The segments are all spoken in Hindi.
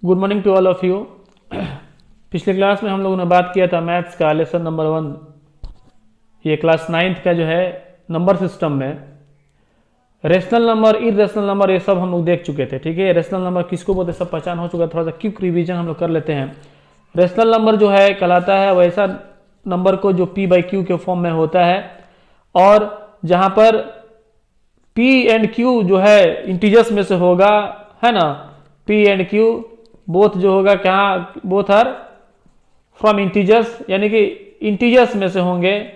Good morning to all of you. पिछले क्लास में हम लोगों ने बात किया था मैथ्स का लेसन नंबर 1, ये क्लास 9th का जो है नंबर सिस्टम में रेशनल नंबर, इरेशनल नंबर, ये सब हम लोग देख चुके थे। ठीक है, रेशनल नंबर किसको बोलते हैं सब पहचान हो चुका। थोड़ा सा क्विक रिवीजन हम लोग कर लेते हैं। रेशनल नंबर जो है कहलाता है वैसा नंबर को जो p बाई क्यू के फॉर्म में होता है, और जहां पर p एंड q जो है इंटीजर्स में से होगा, है ना। p एंड q बोथ जो होगा कहाँ, बोथ आर फ्रॉम इंटीजर्स, यानी कि इंटीजर्स में से होंगे,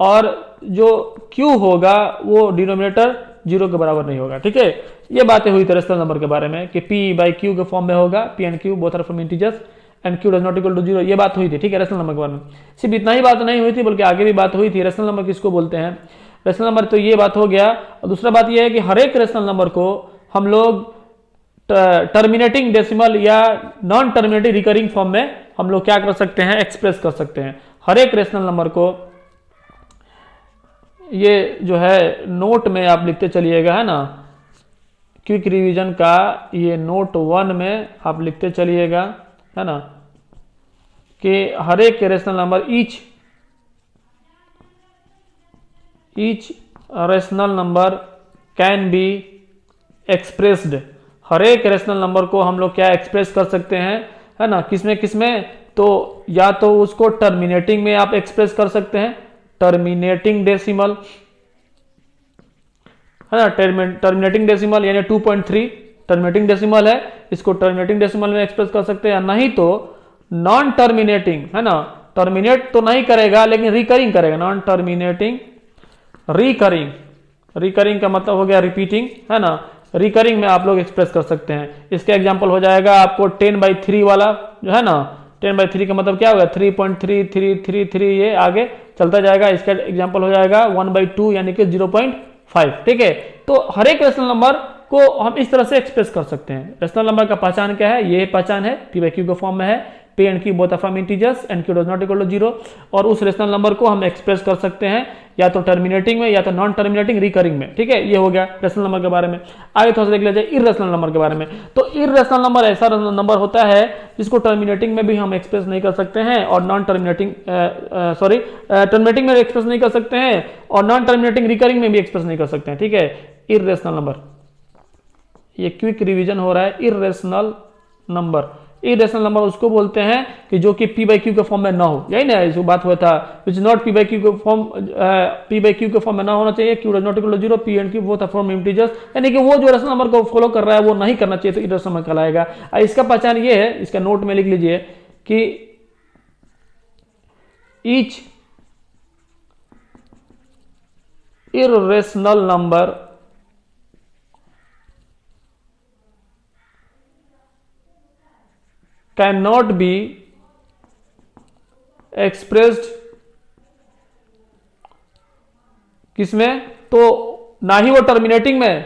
और जो q होगा वो डिनोमिनेटर 0 के बराबर नहीं होगा। ठीक है, ये बातें हुई थी रेशनल नंबर के बारे में कि p बाई q के फॉर्म में होगा, p and q both are from integers and q does not equal to 0, ये बात हुई थी। ठीक है, रेशनल नंबर के बारे में सिर्फ इतना ही बात नहीं हुई थी, बल्कि आगे भी बात हुई थी। रेशनल नंबर किसको बोलते हैं, रेशनल नंबर, तो ये बात हो गया। और दूसरा बात यह है कि हर एक रेशनल नंबर को हम लोग टर्मिनेटिंग डेसिमल या नॉन टर्मिनेटिंग रिकरिंग फॉर्म में हम लोग क्या कर सकते हैं, एक्सप्रेस कर सकते हैं हर एक रेशनल नंबर को। ये जो है नोट में आप लिखते चलिएगा, है ना, क्विक रिवीजन का ये नोट 1 में आप लिखते चलिएगा, है ना, कि हर एक rational number each rational number can be expressed, हर एक रेशनल नंबर को हम लोग क्या एक्सप्रेस कर सकते हैं, है ना, किसमें, तो या तो उसको टर्मिनेटिंग में आप एक्सप्रेस कर सकते हैं, टर्मिनेटिंग डेसिमल, है ना, टर्मिनेटिंग डेसिमल यानी 2.3 टर्मिनेटिंग डेसिमल है, इसको टर्मिनेटिंग डेसिमल में एक्सप्रेस कर सकते हैं। नहीं तो नॉन टर्मिनेटिंग, है ना, टर्मिनेट तो नहीं करेगा लेकिन रिकरिंग करेगा, नॉन टर्मिनेटिंग रिकरिंग का मतलब हो गया रिपीटिंग, है ना, रिकरिंग में आप लोग एक्सप्रेस कर सकते हैं। इसका एग्जांपल हो जाएगा आपको 10/3 वाला जो है ना, 10/3 का मतलब क्या होगा 3.3333, ये आगे चलता जाएगा। इसका एग्जांपल हो जाएगा 1/2 यानी कि 0.5। ठीक है, तो हर एक रेशनल नंबर को हम इस तरह से एक्सप्रेस कर सकते हैं। रेशनल नंबर का पहचान क्या है, ये पहचान है p बाई क्यू के फॉर्म में है, p and q both are from integers and q does not equal to 0, और उस रेशनल नंबर को हम एक्सप्रेस कर सकते हैं या तो टर्मिनेटिंग में या तो नॉन टर्मिनेटिंग रिकरिंग में। ठीक है, ये हो गया रेशनल नंबर के बारे में। आगे थोड़ा सा देख लीजिए इरेशनल नंबर के बारे में। तो इरेशनल नंबर ऐसा नंबर होता है जिसको टर्मिनेटिंग में भी हम एक्सप्रेस नहीं कर सकते हैं और नॉन टर्मिनेटिंग टर्मिनेटिंग में एक्सप्रेस नहीं कर सकते हैं और नॉन टर्मिनेटिंग रिकरिंग में भी एक्सप्रेस नहीं कर सकते हैं। ठीक है, इरेशनल नंबर, ये क्विक रिवीजन हो रहा है। इरेशनल नंबर उसको बोलते हैं कि जो कि p बाई क्यू के फॉर्म में ना हो, यही ना जो बात हुआ था, which not p by q के फॉर्म में ना होना चाहिए, q does not equal to 0, p and q both are from integers, यानी कि वो जो रेशनल नंबर को फॉलो कर रहा है वो नहीं करना चाहिए, तो इरेशनल नंबर कहलाएगा। इसका पहचान ये है, इसका नोट में लिख लीजिए कि each irrational number cannot be expressed किसमें, तो ना ही वो टर्मिनेटिंग में,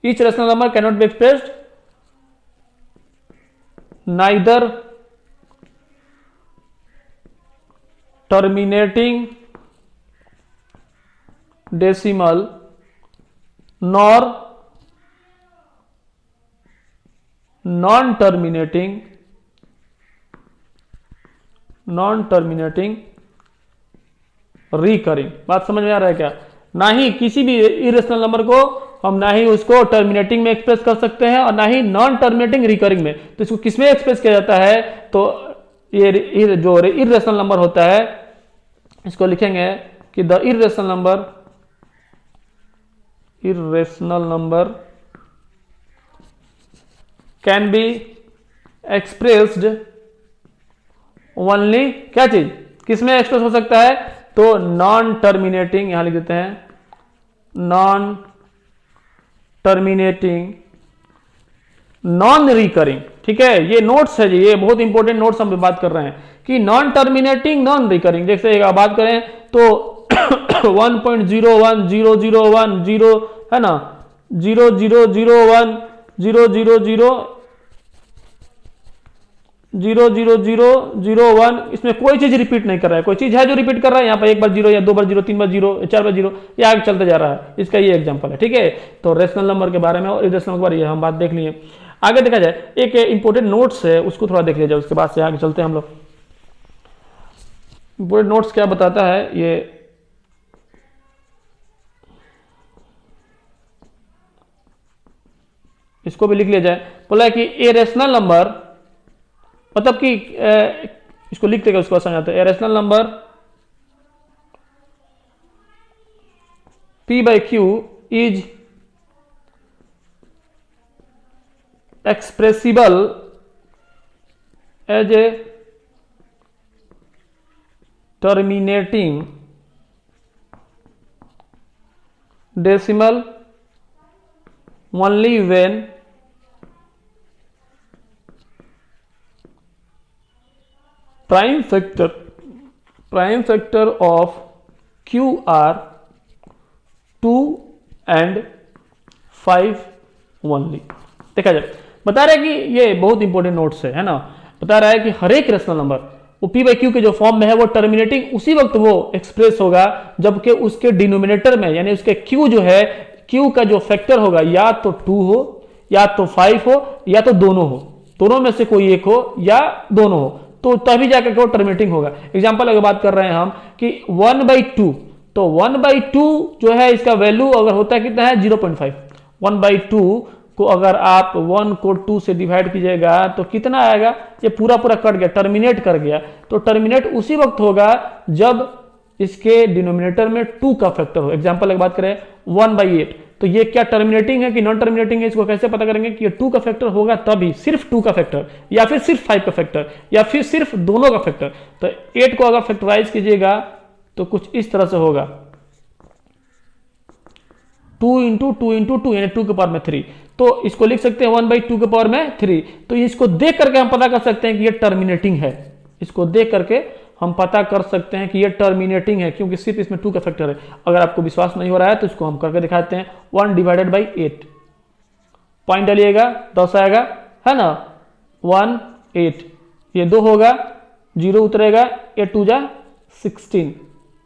each rational number cannot be expressed neither terminating decimal nor non terminating recurring. बात समझ में आ रहा है क्या? ना ही किसी भी इरेशनल नंबर को हम ना ही उसको टर्मिनेटिंग में एक्सप्रेस कर सकते हैं और ना ही नॉन टर्मिनेटिंग रिकरिंग में। तो इसको किसमें एक्सप्रेस किया जाता है, तो ये जो इरेशनल नंबर होता है इसको लिखेंगे कि the irrational number can be expressed only, क्या चीज किसमें एक्सप्रेस हो सकता है, तो नॉन टर्मिनेटिंग, यहां लिख देते हैं नॉन टर्मिनेटिंग नॉन रिकरिंग। ठीक है, ये नोट्स है जी, ये बहुत इंपॉर्टेंट नोट्स हम बात कर रहे हैं कि नॉन टर्मिनेटिंग नॉन रिकरिंग। जैसे एक बात करें तो 1.01001 है ना, 0001 00001, इसमें कोई चीज रिपीट नहीं कर रहा है, कोई चीज है जो रिपीट कर रहा है, यहाँ पर एक बार 0 या 2 बार 0, 3 बार 0, 4 बार 0, ये आगे चलते जा रहा है। इसका ये एग्जांपल है। ठीक है, तो रेशनल नंबर के बारे में और इरेशनल के बारे में हम बात देख लिए। आगे देखा जाए, एक इंपॉर्टेंट नोट्स है उसको थोड़ा देख लिया जाए, उसके बाद से आगे चलते हैं हम लोग। इंपॉर्टेंट नोट्स क्या बताता है ये, इसको भी लिख लिया जाए। बोला है कि ए रेशनल नंबर, मतलब कि इसको लिखते हैं उसको समझाते हैं। A rational number P by Q is expressible as a terminating decimal only when prime factor of Q are 2 and 5 only. देखा जाए, बता रहा है कि ये बहुत इंपॉर्टेंट नोट्स है ना। बता रहा है कि हर एक रेशनल नंबर वो पी बाई क्यू के जो फॉर्म में है वो टर्मिनेटिंग उसी वक्त वो एक्सप्रेस होगा जबकि उसके डिनोमिनेटर में, यानी उसके क्यू जो है, क्यू का जो फैक्टर होगा या तो 2 हो या तो 5 हो या तो दोनों हो, दोनों में से कोई एक हो या दोनों हो, तो तभी जाकर वो टर्मिनेटिंग होगा। एग्जाम्पल अगर बात कर रहे हैं हम कि 1/2, तो 1/2 जो है इसका वैल्यू अगर होता है कितना है 0.5। 1/2 को अगर आप 1 को 2 से डिवाइड कीजिएगा तो कितना आएगा, ये पूरा पूरा कट गया, टर्मिनेट कर गया। तो टर्मिनेट उसी वक्त होगा जब इसके डिनोमिनेटर में 2 का फैक्टर हो। एग्जांपल अगर बात करें 1/8, तो ये क्या टर्मिनेटिंग है कि नॉन टर्मिनेटिंग है, इसको कैसे पता करेंगे कि ये 2 का फैक्टर होगा तभी, सिर्फ 2 का फैक्टर या फिर सिर्फ 5 का फैक्टर या फिर सिर्फ दोनों का फैक्टर। तो 8 को अगर फैक्टराइज कीजिएगा तो कुछ इस तरह से होगा, 2 इंटू 2 इंटू 2 यानी 2 के पावर में 3। तो इसको लिख सकते हैं 1/2 के पावर में 3। तो इसको देख करके हम पता कर सकते हैं कि ये टर्मिनेटिंग है। इसको देख करके हम पता कर सकते हैं कि ये टर्मिनेटिंग है क्योंकि सिर्फ इसमें 2 का फैक्टर है। अगर आपको विश्वास नहीं हो रहा है तो इसको हम करके दिखाते हैं। 1/8 पॉइंट डालिएगा 10 आएगा, है ना। 1 8 ये 2 होगा, 0 उतरेगा, 8 2 जा 16,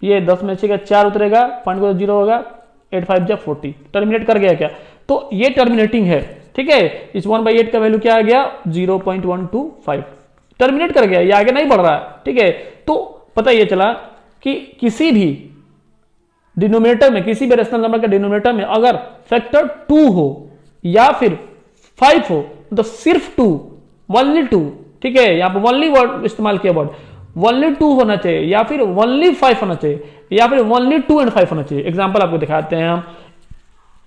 ये 10 में से 4 उतरेगा, पॉइंट को 0 होगा, 8 5 जा 40। टर्मिनेट कर गया क्या, तो ये टर्मिनेटिंग है। ठीक है, इस 1/8 का वैल्यू क्या आ गया 0.125, टर्मिनेट कर गया, ये आगे नहीं बढ़ रहा है। ठीक है, तो पता ये चला कि किसी भी डिनोमिनेटर में, किसी भी रेशनल नंबर के डिनोमिनेटर में अगर फैक्टर 2 हो या फिर 5 हो तो सिर्फ 2, ओनली 2। ठीक है, यहां पर ओनली वर्ड इस्तेमाल किया, वर्ड ओनली 2 होना चाहिए या फिर ओनली 5 होना चाहिए या फिर ओनली 2 and 5 होना चाहिए। एग्जांपल आपको दिखाते हैं हम।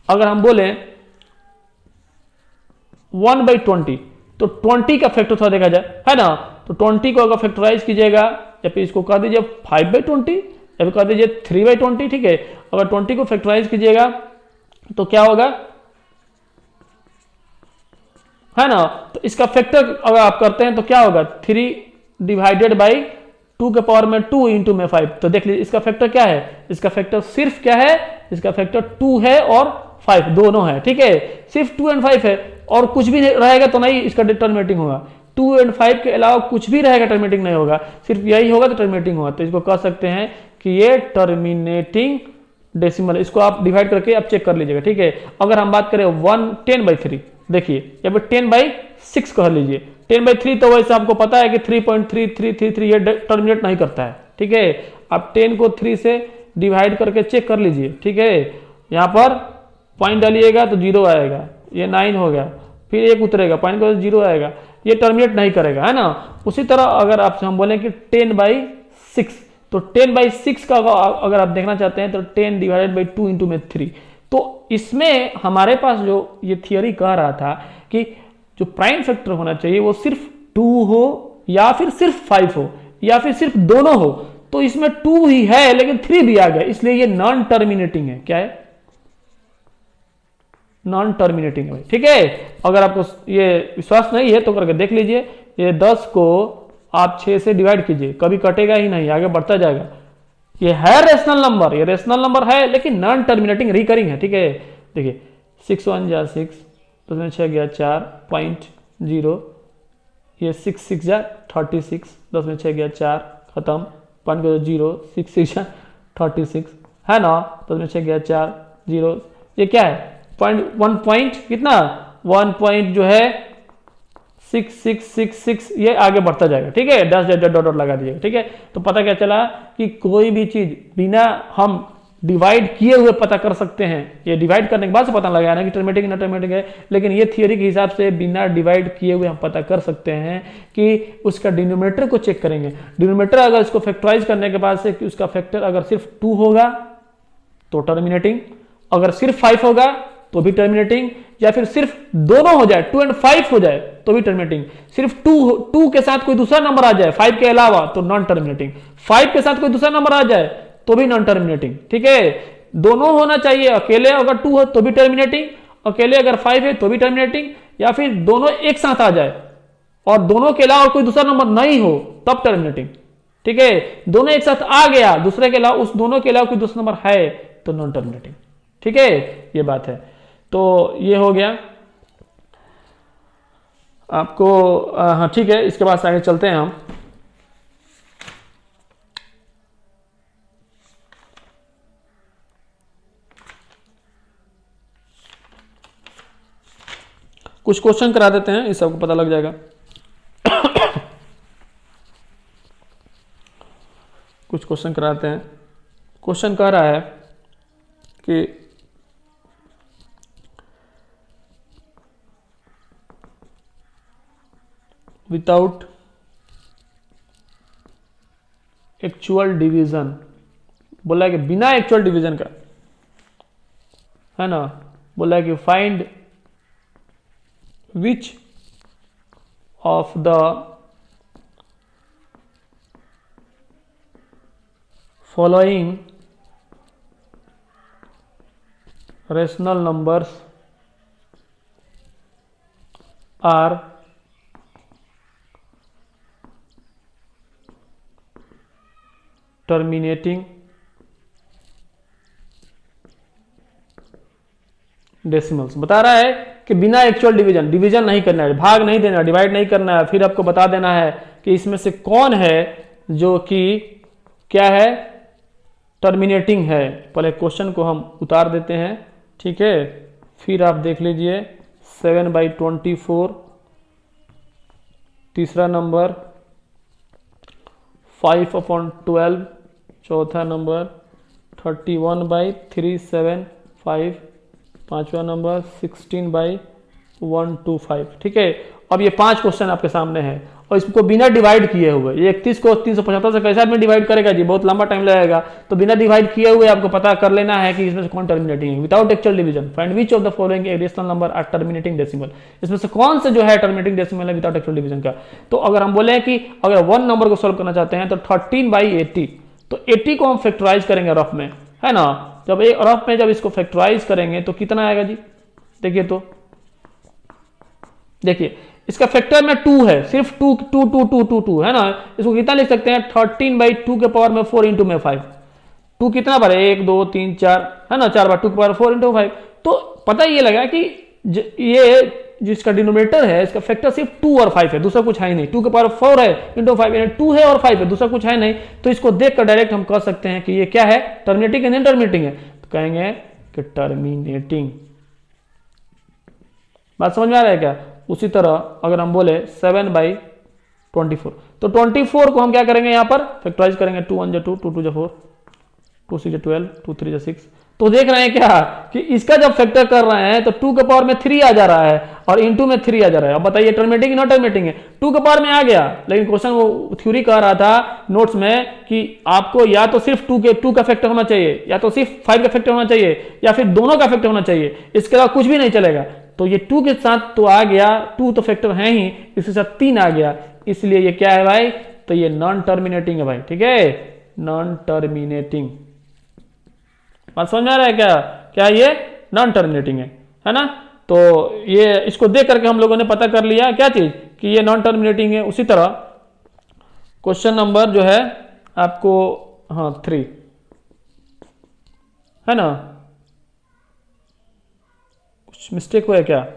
अगर हम बोले 1/20 तो 20 का फैक्टर थोड़ा देखा जाए, है ना। तो 20 को अगर फैक्टराइज कीजिएगा या फिर इसको कर दीजिए 5/20 या फिर कर दीजिए 3/20। ठीक है, अगर 20 को फैक्टराइज कीजिएगा तो क्या होगा, है ना। तो इसका फैक्टर अगर आप करते हैं तो क्या होगा 3 डिवाइडेड बाई 2 के पावर में 2 इंटू में 5। तो देख लीजिए इसका फैक्टर क्या है, इसका फैक्टर सिर्फ क्या है, इसका फैक्टर 2 है और 5 दोनों है। ठीक है, सिर्फ 2 and 5 है और कुछ भी रहेगा तो नहीं इसका टर्मिनेटिंग होगा। 2 and 5 के अलावा कुछ भी रहेगा टर्मिनेटिंग नहीं होगा, सिर्फ यही होगा तो टर्मिनेटिंग होगा। तो इसको कह सकते हैं कि ये टर्मिनेटिंग डेसिमल। इसको आप डिवाइड करके आप चेक कर लीजिएगा। ठीक है, अगर हम बात करें 10/3, देखिए या फिर 10/6 कह लीजिए। 10/3 तो वैसे आपको पता है कि 3.3333 ये टर्मिनेट नहीं करता है। ठीक है, आप 10 को 3 से डिवाइड करके चेक कर लीजिए। ठीक है, यहां पर पॉइंट डालिएगा तो 0 आएगा, ये 9 हो गया, फिर 1 उतरेगा, पॉइंट को 0 आएगा, ये टर्मिनेट नहीं करेगा, है ना। उसी तरह अगर आपसे हम बोलें कि 10/6, तो 10/6 का अगर आप देखना चाहते हैं तो 10 डिवाइडेड बाई 2 इंटू में 3। तो इसमें हमारे पास जो ये थियरी कह रहा था कि जो प्राइम फैक्टर होना चाहिए वो सिर्फ 2 हो या फिर सिर्फ 5 हो या फिर सिर्फ दोनों हो। तो इसमें 2 ही है लेकिन 3 भी आ गया, इसलिए ये नॉन टर्मिनेटिंग है। क्या है, नॉन टर्मिनेटिंग है। ठीक है, अगर आपको ये विश्वास नहीं है तो करके देख लीजिए। ये 10 को आप 6 से डिवाइड कीजिए, कभी कटेगा ही नहीं, आगे बढ़ता जाएगा। ये है रेशनल नंबर, ये रेशनल नंबर है लेकिन नॉन टर्मिनेटिंग, रिकरिंग है। ठीक है, देखिए 6 1 जा 6, तो उसमें 6 गया 4.0, ये 6 6 जा 36, 10 में 6 गया 4, खत्म, पॉइंट को 0, 6 6 जा 36, है ना। तो उसमें 6 गया 4 0, ये क्या है पॉइंट 1 पॉइंट कितना 1 पॉइंट जो है 6 ये आगे बढ़ता जाएगा, ठीक है, डैश डैश डॉट डॉट लगा दीजिएगा, ठीक है। तो पता क्या चला कि कोई भी चीज बिना हम डिवाइड किए हुए पता कर सकते हैं। ये डिवाइड करने के बाद से पता लगा ना कि टर्मिनेटिंग ना टर्मिनेटिंग है, लेकिन ये थियोरी के हिसाब से बिना डिवाइड किए हुए हम पता कर सकते हैं कि उसका डिनोमिनेटर को चेक करेंगे। डिनोमिनेटर अगर इसको फैक्टराइज करने के बाद से कि उसका फैक्टर अगर सिर्फ 2 होगा तो टर्मिनेटिंग, अगर सिर्फ 5 होगा तो भी टर्मिनेटिंग, या फिर सिर्फ दोनों हो जाए 2 और 5 हो जाए तो भी टर्मिनेटिंग, सिर्फ 2 के साथ कोई दूसरा नंबर आ जाए 5 के अलावा तो नॉन टर्मिनेटिंग, 5 के साथ कोई दूसरा नंबर आ जाए तो भी नॉन टर्मिनेटिंग, ठीक है। दोनों होना चाहिए, अकेले अगर 2 हो तो भी टर्मिनेटिंग, अकेले अगर 5 है तो भी टर्मिनेटिंग, या फिर दोनों एक साथ आ जाए और दोनों के अलावा कोई दूसरा नंबर नहीं हो तब टर्मिनेटिंग, ठीक है। दोनों एक साथ आ गया, दूसरे के अलावा उस दोनों के अलावा कोई दूसरा नंबर है तो नॉन टर्मिनेटिंग, ठीक है, ये बात है। तो ये हो गया आपको, हाँ ठीक है। इसके बाद आगे चलते हैं हम। कुछ क्वेश्चन करा देते हैं, इस सबको पता लग जाएगा। कुछ क्वेश्चन कराते हैं। क्वेश्चन कह रहा है कि विदाउट एक्चुअल डिवीजन, बोला है कि बिना एक्चुअल डिवीजन का, है ना, बोला है कि find which of the following rational numbers are terminating decimals. बता रहा है कि बिना एक्चुअल डिवीजन नहीं करना है, भाग नहीं देना, डिवाइड नहीं करना है, फिर आपको बता देना है कि इसमें से कौन है जो कि क्या है, टर्मिनेटिंग है। पहले क्वेश्चन को हम उतार देते हैं, ठीक है, फिर आप देख लीजिए 7/24, तीसरा नंबर 5/12, चौथा नंबर 31/375, पांचवा नंबर 16/125, ठीक है। अब ये 5 क्वेश्चन आपके सामने है और इसको बिना डिवाइड किए हुए, ये 31 को 375 से कैसे आदमी डिवाइड करेगा जी, बहुत लंबा टाइम लगेगा। तो बिना डिवाइड किए हुए आपको पता कर लेना है कि इसमें से कौन टर्मिनेटिंग है। Without actual division find which of the following rational number are terminating decimal, इसमें से कौन से जो है टर्मिनेटिंग डेसिमल है विदाउट एक्चुअल डिवीजन का। तो अगर हम बोले कि अगर 1 नंबर को सोल्व करना चाहते हैं तो 13/80, तो 80 को हम फैक्टराइज करेंगे रफ में, है ना। जब एक रफ में जब इसको फैक्टराइज करेंगे तो कितना आएगा जी, देखिए, तो देखिए इसका फैक्टर में 2 है, सिर्फ 2 2 2 2 2 2 है ना। इसको कितना लिख सकते हैं, 13/2 के पावर में 4 इंटू में 5। 2 कितना बार है, 1 2 3 4, है ना, 4 बार 2 के पावर 4 इंटू 5। तो पता ये लगा कि ये जिसका डिनोमिनेटर है इसका फैक्टर सिर्फ 2 और 5 है, दूसरा कुछ है नहीं। 2 के पावर 4 है इंटू 5, यानी 2 है और 5 है, दूसरा कुछ है नहीं। तो इसको देखकर डायरेक्ट हम कह सकते हैं कि ये क्या है, टर्मिनेटिंग है, नहीं टर्मिनेटिंग है। तो कहेंगे कि टर्मिनेटिंग। बात समझ में आ रहा है क्या। उसी तरह अगर हम बोले 7/24, तो 24 को हम क्या करेंगे, यहां पर फैक्टराइज करेंगे। 2 1 2, 2 2 4, 2 6 12, 2 3 6। तो देख रहे हैं क्या कि इसका जब फैक्टर कर रहे हैं तो 2 के पावर में 3 आ जा रहा है और इंटू में 3 आ जा रहा है। अब बताइए टर्मिनेटिंग नॉट टर्मिनेटिंग है। 2 के पावर में आ गया, लेकिन क्वेश्चन वो थ्योरी कह रहा था नोट्स में कि आपको या तो सिर्फ 2 का फैक्टर होना चाहिए, या तो सिर्फ 5 का फैक्टर होना चाहिए, या फिर दोनों का फैक्टर होना चाहिए, इसके अलावा कुछ भी नहीं चलेगा। तो ये 2 के साथ तो आ गया, 2 तो फैक्टर है ही, इसके साथ 3 आ गया, इसलिए ये क्या है भाई, तो ये नॉन टर्मिनेटिंग है भाई, ठीक है, नॉन टर्मिनेटिंग। बात समझ में आ रहा है क्या, क्या ये नॉन टर्मिनेटिंग है ना। तो ये इसको देख करके हम लोगों ने पता कर लिया क्या चीज, कि ये नॉन टर्मिनेटिंग है। उसी तरह क्वेश्चन नंबर जो है आपको, हाँ 3 है ना, कुछ मिस्टेक हुआ है क्या,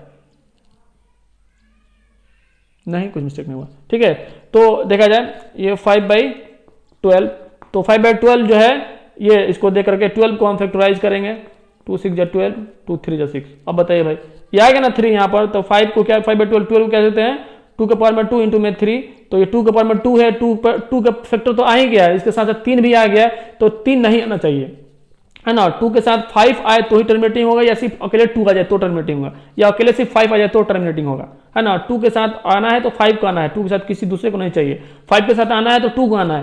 नहीं कुछ मिस्टेक नहीं हुआ, ठीक है। तो देखा जाए ये 5/12, तो 5/12 जो है ये, इसको देख करके 12 को हम फैक्टराइज करेंगे। 2 6 12, 2 3 6। अब बताइए भाई, ये आ गया ना 3 यहां पर, तो 5 को क्या, 5/12 12 को क्या देते हैं 2 के पावर में 2 इंटू में 3, तो ये 2 के पावर में 2 है, 2 का फैक्टर तो आ ही गया है, इसके साथ साथ 3 भी आ गया है, तो 3 नहीं आना चाहिए, है ना। 2 के साथ 5 आए तो ही टर्मिनेटिंग होगा, या सिर्फ अकेले 2 आ जाए तो टर्मिनेटिंग होगा, या अकेले सिर्फ 5 आ जाए तो टर्मिनेटिंग होगा, है ना। 2 के साथ आना है तो 5 को आना है, 2 के साथ किसी दूसरे को नहीं चाहिए। 5 के साथ आना है तो 2 को आना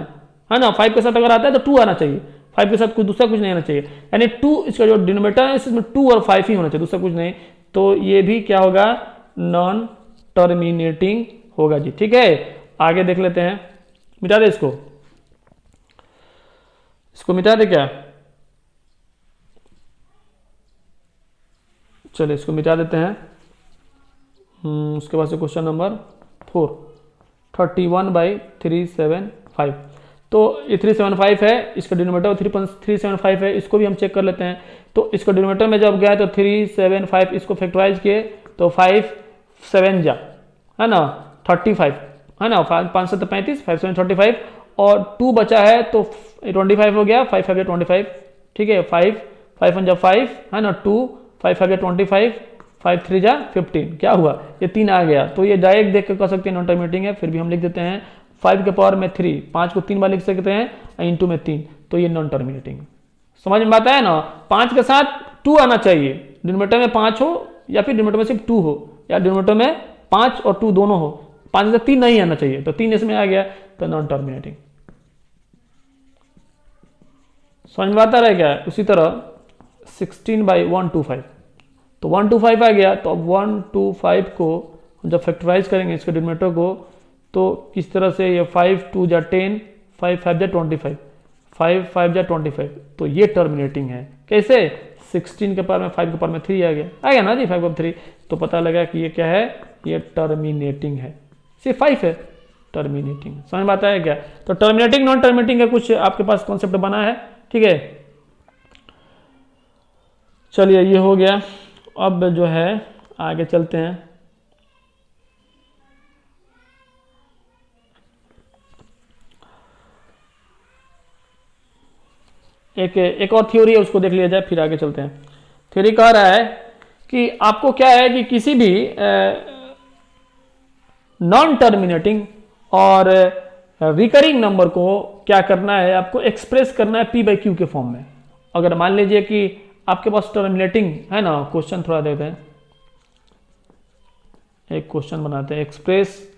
है ना। 5 के साथ अगर आता है तो 2 आना चाहिए, 5 के साथ कुछ दूसरा कुछ नहीं आना चाहिए, यानी 2 इसका जो डिनोमिनेटर है इसमें 2 और 5 ही होना चाहिए, दूसरा कुछ नहीं। तो ये भी क्या होगा, नॉन टर्मिनेटिंग होगा जी। ठीक है, आगे देख लेते हैं, मिटा दे इसको मिटा दे क्या, चलिए इसको मिटा देते हैं। उसके बाद से क्वेश्चन नंबर 4, 31/375। तो ये 375 है, इसका डिनोमिनेटर 375 है, इसको भी हम चेक कर लेते हैं। तो इसको डिनोमिनेटर में जब गया तो 375, इसको फैक्टराइज किए तो 5 7 जा, है ना, 35, है ना, 5 7 35, 5 7 35, और 2 बचा है तो 25 हो गया, 5 5 जा 25, ठीक है, 5 5 1 जा 5, है ना, 2 5 5 जा 25, 5 3 जा 15, क्या हुआ, ये 3 आ गया। तो ये डायरेक्ट देख कर कह सकते हैं नॉन टर्मिनेटिंग है, फिर भी हम लिख देते हैं 5 के पावर में 3, 5 को 3 बार लिख सकते हैं, इंटू में 3, तो ये नॉन टर्मिनेटिंग। समझ में आता है ना, 5 के साथ 2 आना चाहिए, डिनोमिनेटर में 5 हो या फिर डिनोमिनेटर में सिर्फ 2 हो, या डिनोमिनेटर में 5 और 2 दोनों हो, 5 से 3 नहीं आना चाहिए, तो 3 इसमें आ गया, तो नॉन टर्मिनेटिंग। समझ में आता रह गया। उसी तरह 16/125, तो 125 आ गया, तो अब 125 को जब फैक्टराइज करेंगे इसके डिनोमिनेटर को, तो किस तरह से, ये 5 2 जा 10, 5 5 जा 25, 5 5 जा 25, तो ये टर्मिनेटिंग है। कैसे, 16 के पावर में 5 के पावर में 3 आ गया ना जी, 5 और 3, तो पता लगा कि ये क्या है, ये टर्मिनेटिंग है, सिर्फ 5 है, टर्मिनेटिंग। समझ में आता है क्या। तो टर्मिनेटिंग नॉन टर्मिनेटिंग का कुछ आपके पास कॉन्सेप्ट बना है, ठीक है। चलिए ये हो गया, अब जो है आगे चलते हैं। एक और थ्योरी है, उसको देख लिया जाए, फिर आगे चलते हैं। थ्योरी कह रहा है कि आपको क्या है कि किसी भी नॉन टर्मिनेटिंग और रिकरिंग नंबर को क्या करना है, आपको एक्सप्रेस करना है P/Q के फॉर्म में। अगर मान लीजिए कि आपके पास टर्मिनेटिंग है ना, क्वेश्चन थोड़ा देते हैं, एक क्वेश्चन बनाते हैं, एक्सप्रेस